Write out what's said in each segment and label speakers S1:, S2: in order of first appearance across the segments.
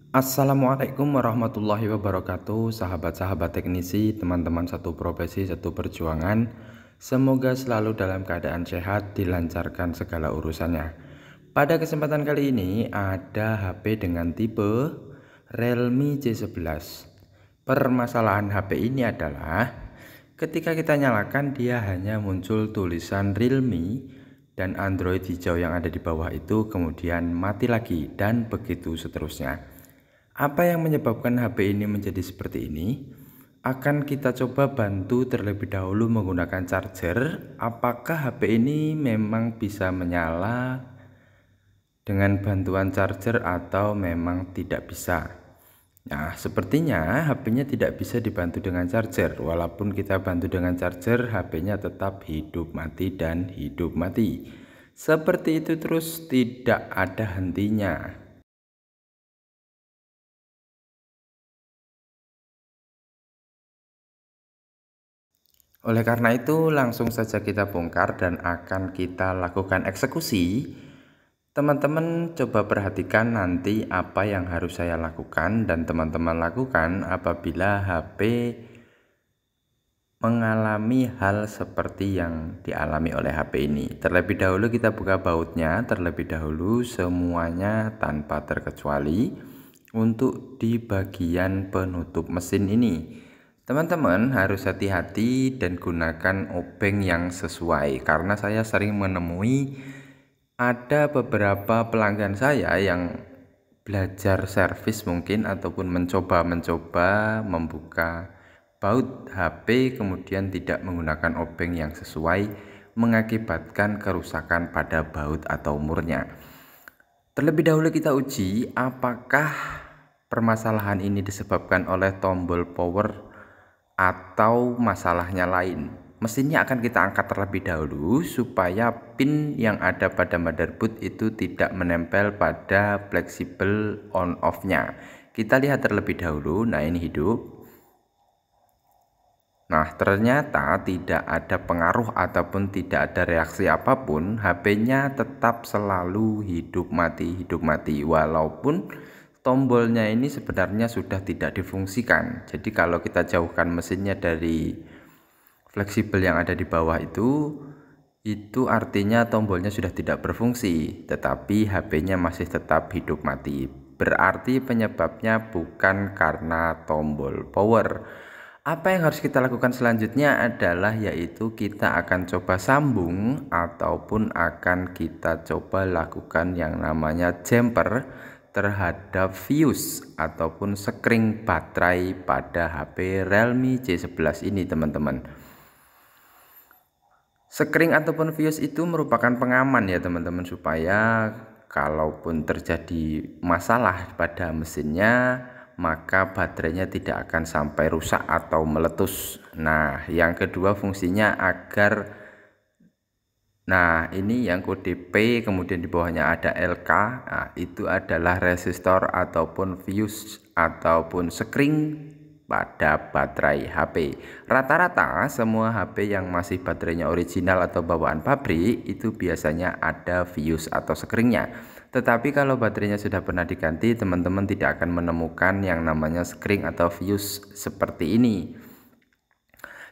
S1: Assalamualaikum warahmatullahi wabarakatuh, sahabat-sahabat teknisi, teman-teman satu profesi, satu perjuangan. Semoga selalu dalam keadaan sehat, dilancarkan segala urusannya. Pada kesempatan kali ini ada HP dengan tipe Realme C11. Permasalahan HP ini adalah ketika kita nyalakan dia hanya muncul tulisan Realme dan Android hijau yang ada di bawah itu kemudian mati lagi dan begitu seterusnya. Apa yang menyebabkan HP ini menjadi seperti ini? Akan kita coba bantu terlebih dahulu menggunakan charger. Apakah HP ini memang bisa menyala dengan bantuan charger atau memang tidak bisa? Nah, sepertinya HP-nya tidak bisa dibantu dengan charger. Walaupun kita bantu dengan charger, HP-nya tetap hidup mati dan hidup mati. Seperti itu terus, tidak ada hentinya. Oleh karena itu, langsung saja kita bongkar dan akan kita lakukan eksekusi. Teman-teman coba perhatikan nanti apa yang harus saya lakukan dan teman-teman lakukan apabila HP mengalami hal seperti yang dialami oleh HP ini. Terlebih dahulu kita buka bautnya, terlebih dahulu semuanya tanpa terkecuali untuk di bagian penutup mesin ini. Teman-teman harus hati-hati dan gunakan obeng yang sesuai, karena saya sering menemui ada beberapa pelanggan saya yang belajar servis mungkin ataupun mencoba membuka baut HP kemudian tidak menggunakan obeng yang sesuai, mengakibatkan kerusakan pada baut atau murnya. Terlebih dahulu kita uji apakah permasalahan ini disebabkan oleh tombol power atau masalahnya lain. Mesinnya akan kita angkat terlebih dahulu supaya pin yang ada pada motherboard itu tidak menempel pada fleksibel on off nya. Kita lihat terlebih dahulu. Nah, ini hidup. Nah, ternyata tidak ada pengaruh ataupun tidak ada reaksi apapun. HP-nya tetap selalu hidup mati walaupun tombolnya ini sebenarnya sudah tidak difungsikan. Jadi kalau kita jauhkan mesinnya dari fleksibel yang ada di bawah itu artinya tombolnya sudah tidak berfungsi, tetapi HP-nya masih tetap hidup mati. Berarti penyebabnya bukan karena tombol power. Apa yang harus kita lakukan selanjutnya adalah yaitu kita akan coba sambung ataupun akan kita coba lakukan yang namanya jumper terhadap fuse ataupun sekring baterai pada HP Realme C11 ini, teman-teman. Sekring ataupun fuse itu merupakan pengaman ya teman-teman, supaya kalaupun terjadi masalah pada mesinnya maka baterainya tidak akan sampai rusak atau meletus. Nah, yang kedua fungsinya agar ini yang kode P kemudian di bawahnya ada LK. Nah, itu adalah resistor ataupun fuse ataupun sekring pada baterai HP. Rata-rata semua HP yang masih baterainya original atau bawaan pabrik itu biasanya ada fuse atau sekringnya. Tetapi kalau baterainya sudah pernah diganti, teman-teman tidak akan menemukan yang namanya sekring atau fuse seperti ini.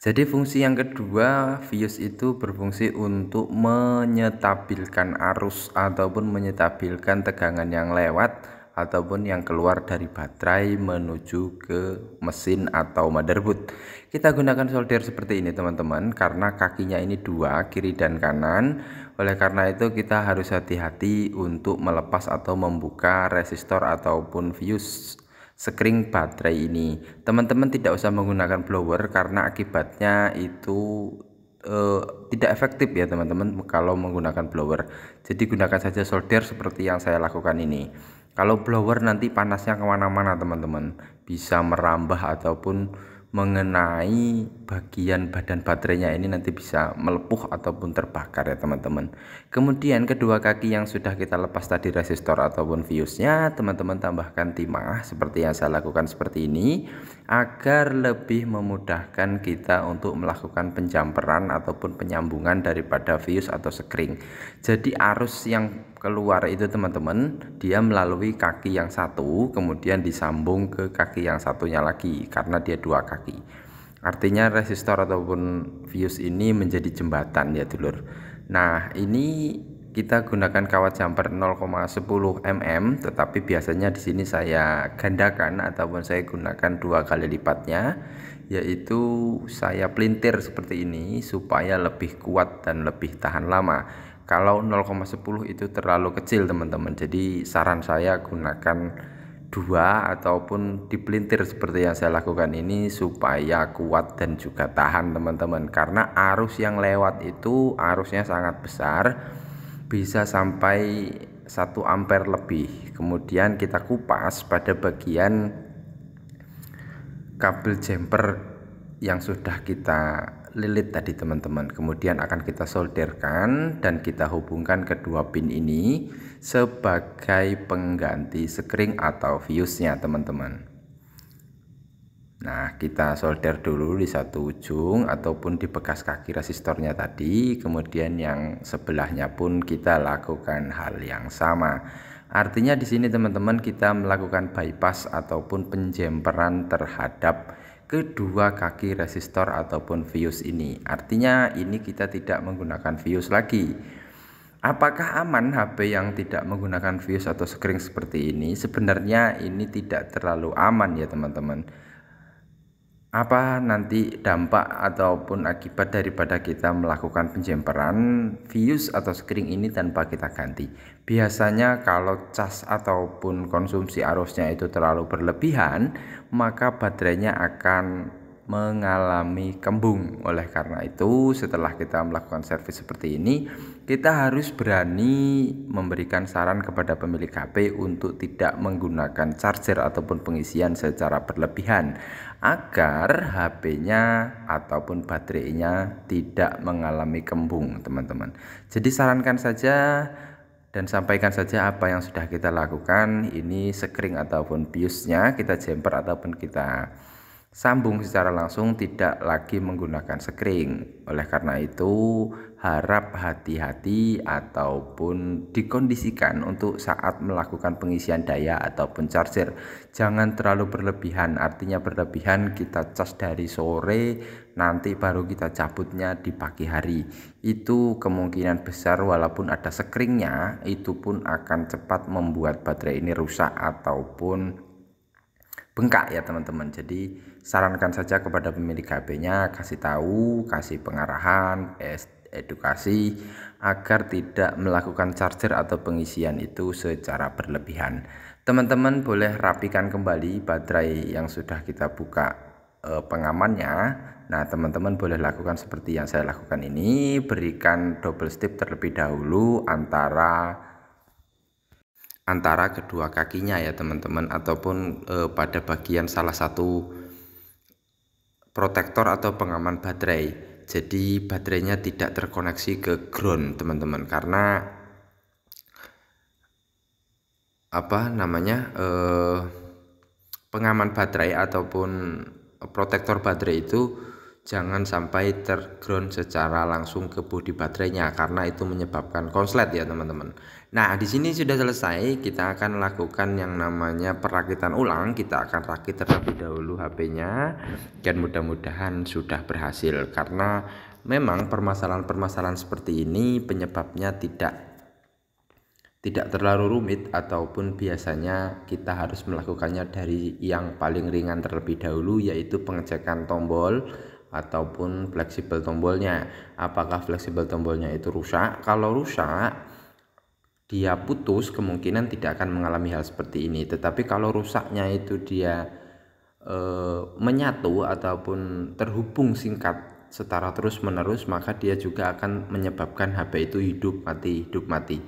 S1: Jadi fungsi yang kedua, fuse itu berfungsi untuk menyetabilkan arus ataupun menyetabilkan tegangan yang lewat ataupun yang keluar dari baterai menuju ke mesin atau motherboard. Kita gunakan solder seperti ini teman-teman, karena kakinya ini dua, kiri dan kanan. Oleh karena itu kita harus hati-hati untuk melepas atau membuka resistor ataupun fuse sekring baterai ini. Teman-teman tidak usah menggunakan blower karena akibatnya itu tidak efektif ya teman-teman kalau menggunakan blower. Jadi gunakan saja solder seperti yang saya lakukan ini. Kalau blower nanti panasnya kemana-mana teman-teman, bisa merambah ataupun mengenai bagian badan baterainya ini, nanti bisa melepuh ataupun terbakar ya teman-teman. Kemudian kedua kaki yang sudah kita lepas tadi resistor ataupun fuse nya, teman-teman tambahkan timah seperti yang saya lakukan seperti ini, agar lebih memudahkan kita untuk melakukan penjamperan ataupun penyambungan daripada fuse atau sekring. Jadi arus yang keluar itu teman-teman, dia melalui kaki yang satu kemudian disambung ke kaki yang satunya lagi karena dia dua kaki. Artinya resistor ataupun fuse ini menjadi jembatan ya dulur. Nah ini kita gunakan kawat jumper 0,10 mm, tetapi biasanya di sini saya gandakan ataupun saya gunakan 2 kali lipatnya, yaitu saya pelintir seperti ini supaya lebih kuat dan lebih tahan lama. Kalau 0,10 itu terlalu kecil teman-teman, jadi saran saya gunakan 2 ataupun dipelintir seperti yang saya lakukan ini supaya kuat dan juga tahan teman-teman, karena arus yang lewat itu arusnya sangat besar, bisa sampai 1 ampere lebih. Kemudian kita kupas pada bagian kabel jumper yang sudah kita lilit tadi teman-teman, kemudian akan kita solderkan dan kita hubungkan kedua pin ini sebagai pengganti sekring atau fuse nya teman-teman. Nah kita solder dulu di satu ujung ataupun di bekas kaki resistornya tadi, kemudian yang sebelahnya pun kita lakukan hal yang sama. Artinya di sini teman-teman kita melakukan bypass ataupun penjemperan terhadap kedua kaki resistor ataupun fuse ini. Artinya ini kita tidak menggunakan fuse lagi. Apakah aman HP yang tidak menggunakan fuse atau sekring seperti ini? Sebenarnya ini tidak terlalu aman ya teman-teman. Apa nanti dampak ataupun akibat daripada kita melakukan penjemperan fuse atau sekring ini tanpa kita ganti? Biasanya kalau cas ataupun konsumsi arusnya itu terlalu berlebihan, maka baterainya akan mengalami kembung. Oleh karena itu, setelah kita melakukan servis seperti ini, kita harus berani memberikan saran kepada pemilik HP untuk tidak menggunakan charger ataupun pengisian secara berlebihan, agar HP-nya ataupun baterainya tidak mengalami kembung teman-teman. Jadi sarankan saja dan sampaikan saja apa yang sudah kita lakukan. Ini sekring ataupun fuse-nya kita jumper ataupun kita sambung secara langsung, tidak lagi menggunakan sekring. Oleh karena itu harap hati-hati ataupun dikondisikan untuk saat melakukan pengisian daya ataupun charger. Jangan terlalu berlebihan, artinya berlebihan kita cas dari sore, nanti baru kita cabutnya di pagi hari. Itu kemungkinan besar walaupun ada sekringnya, itu pun akan cepat membuat baterai ini rusak ataupun bengkak ya teman-teman. Jadi sarankan saja kepada pemilik HP-nya, kasih tahu, kasih pengarahan, edukasi agar tidak melakukan charger atau pengisian itu secara berlebihan. Teman-teman boleh rapikan kembali baterai yang sudah kita buka pengamannya. Nah teman-teman boleh lakukan seperti yang saya lakukan ini, berikan double step terlebih dahulu antara kedua kakinya ya teman-teman, ataupun pada bagian salah satu protektor atau pengaman baterai. Jadi baterainya tidak terkoneksi ke ground teman-teman, karena pengaman baterai ataupun protektor baterai itu jangan sampai terground secara langsung ke bodi baterainya, karena itu menyebabkan konslet ya teman-teman. Nah di sini sudah selesai, kita akan lakukan yang namanya perakitan ulang. Kita akan rakit terlebih dahulu HP-nya dan mudah-mudahan sudah berhasil, karena memang permasalahan-permasalahan seperti ini penyebabnya tidak terlalu rumit, ataupun biasanya kita harus melakukannya dari yang paling ringan terlebih dahulu, yaitu pengecekan tombol ataupun fleksibel tombolnya. Apakah fleksibel tombolnya itu rusak? Kalau rusak, dia putus, kemungkinan tidak akan mengalami hal seperti ini. Tetapi kalau rusaknya itu dia menyatu ataupun terhubung singkat secara terus menerus, maka dia juga akan menyebabkan HP itu hidup mati.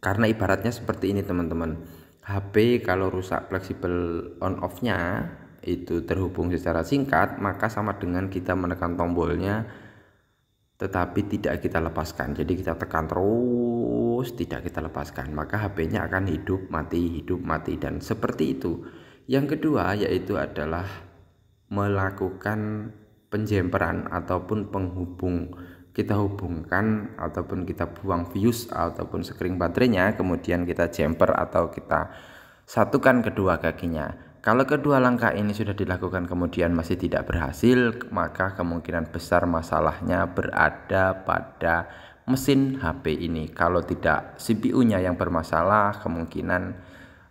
S1: Karena ibaratnya seperti ini teman-teman, HP kalau rusak fleksibel on off nya itu terhubung secara singkat, maka sama dengan kita menekan tombolnya tetapi tidak kita lepaskan. Jadi kita tekan terus, tidak kita lepaskan, maka HP-nya akan hidup mati, dan seperti itu. Yang kedua yaitu adalah melakukan penjemperan ataupun penghubung kita hubungkan ataupun kita buang fuse ataupun sekring baterainya, kemudian kita jumper atau kita satukan kedua kakinya. Kalau kedua langkah ini sudah dilakukan kemudian masih tidak berhasil, maka kemungkinan besar masalahnya berada pada mesin HP ini. Kalau tidak CPU-nya yang bermasalah, kemungkinan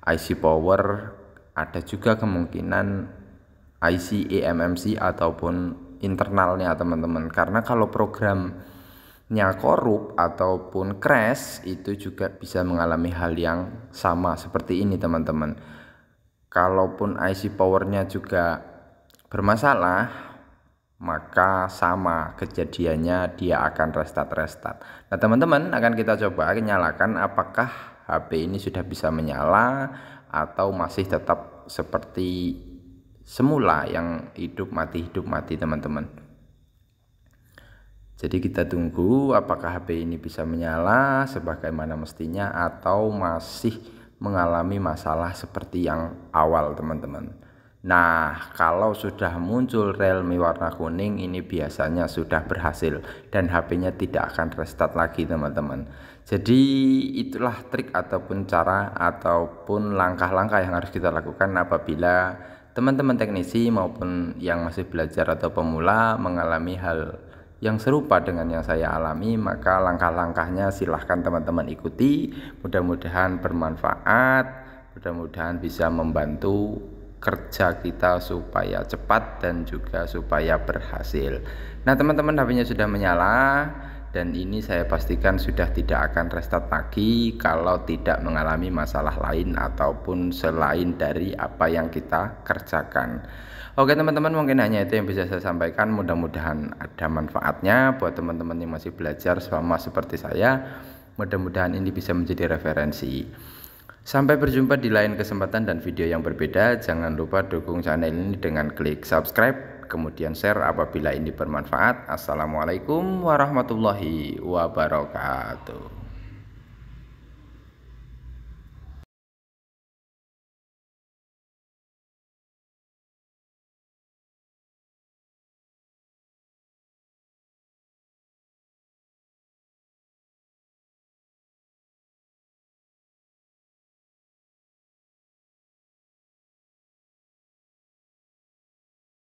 S1: IC power, ada juga kemungkinan IC eMMC ataupun internalnya teman-teman. Karena kalau programnya korup ataupun crash, itu juga bisa mengalami hal yang sama seperti ini teman-teman. Kalaupun IC powernya juga bermasalah, maka sama kejadiannya, dia akan restart. Nah teman-teman, akan kita coba nyalakan apakah HP ini sudah bisa menyala atau masih tetap seperti semula yang hidup mati teman-teman. Jadi kita tunggu apakah HP ini bisa menyala sebagaimana mestinya atau masih mengalami masalah seperti yang awal teman-teman. Nah, kalau sudah muncul relmi warna kuning ini biasanya sudah berhasil dan HP-nya tidak akan restart lagi teman-teman. Jadi itulah trik ataupun cara ataupun langkah-langkah yang harus kita lakukan apabila teman-teman teknisi maupun yang masih belajar atau pemula mengalami hal yang serupa dengan yang saya alami, maka langkah-langkahnya silahkan teman-teman ikuti. Mudah-mudahan bermanfaat, mudah-mudahan bisa membantu kerja kita supaya cepat dan juga supaya berhasil. Nah teman-teman, HP-nya sudah menyala dan ini saya pastikan sudah tidak akan restart lagi kalau tidak mengalami masalah lain ataupun selain dari apa yang kita kerjakan. Oke teman-teman, mungkin hanya itu yang bisa saya sampaikan. Mudah-mudahan ada manfaatnya buat teman-teman yang masih belajar sama seperti saya. Mudah-mudahan ini bisa menjadi referensi. Sampai berjumpa di lain kesempatan dan video yang berbeda. Jangan lupa dukung channel ini dengan klik subscribe, kemudian share apabila ini bermanfaat. Assalamualaikum warahmatullahi wabarakatuh.